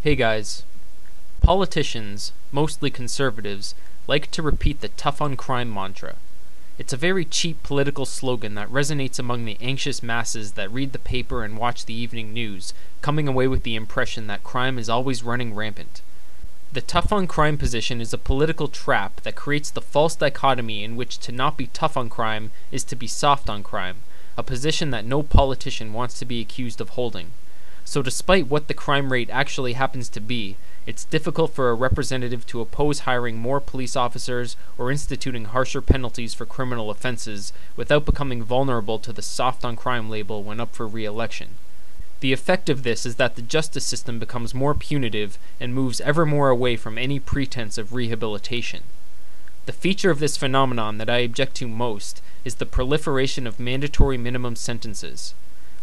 Hey guys. Politicians, mostly conservatives, like to repeat the tough on crime mantra. It's a very cheap political slogan that resonates among the anxious masses that read the paper and watch the evening news, coming away with the impression that crime is always running rampant. The tough on crime position is a political trap that creates the false dichotomy in which to not be tough on crime is to be soft on crime, a position that no politician wants to be accused of holding. So despite what the crime rate actually happens to be, it's difficult for a representative to oppose hiring more police officers or instituting harsher penalties for criminal offenses without becoming vulnerable to the soft on crime label when up for re-election. The effect of this is that the justice system becomes more punitive and moves ever more away from any pretense of rehabilitation. The feature of this phenomenon that I object to most is the proliferation of mandatory minimum sentences.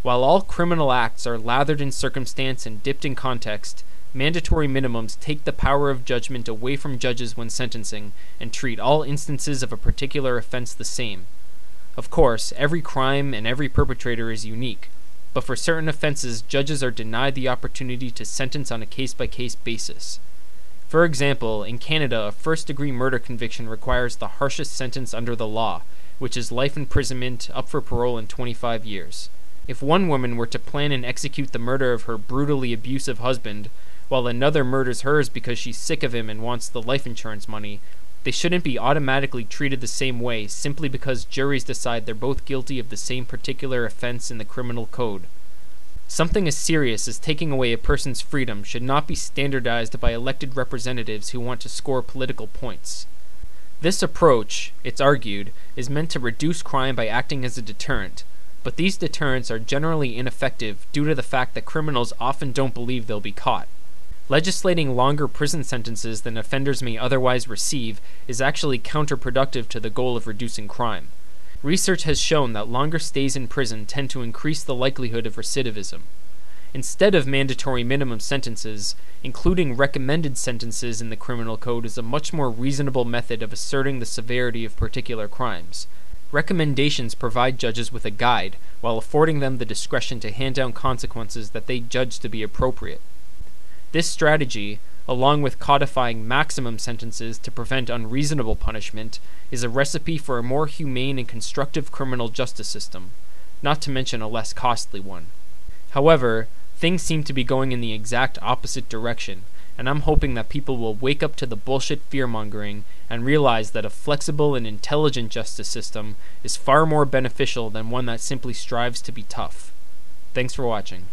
While all criminal acts are lathered in circumstance and dipped in context, mandatory minimums take the power of judgment away from judges when sentencing and treat all instances of a particular offense the same. Of course, every crime and every perpetrator is unique, but for certain offenses, judges are denied the opportunity to sentence on a case-by-case basis. For example, in Canada, a first-degree murder conviction requires the harshest sentence under the law, which is life imprisonment up for parole in 25 years. If one woman were to plan and execute the murder of her brutally abusive husband, while another murders hers because she's sick of him and wants the life insurance money, they shouldn't be automatically treated the same way simply because juries decide they're both guilty of the same particular offense in the criminal code. Something as serious as taking away a person's freedom should not be standardized by elected representatives who want to score political points. This approach, it's argued, is meant to reduce crime by acting as a deterrent, but these deterrents are generally ineffective due to the fact that criminals often don't believe they'll be caught. Legislating longer prison sentences than offenders may otherwise receive is actually counterproductive to the goal of reducing crime. Research has shown that longer stays in prison tend to increase the likelihood of recidivism. Instead of mandatory minimum sentences, including recommended sentences in the criminal code is a much more reasonable method of asserting the severity of particular crimes. Recommendations provide judges with a guide, while affording them the discretion to hand down consequences that they judge to be appropriate. This strategy, along with codifying maximum sentences to prevent unreasonable punishment, is a recipe for a more humane and constructive criminal justice system, not to mention a less costly one. However, things seem to be going in the exact opposite direction, and I'm hoping that people will wake up to the bullshit fear-mongering and realize that a flexible and intelligent justice system is far more beneficial than one that simply strives to be tough. Thanks for watching.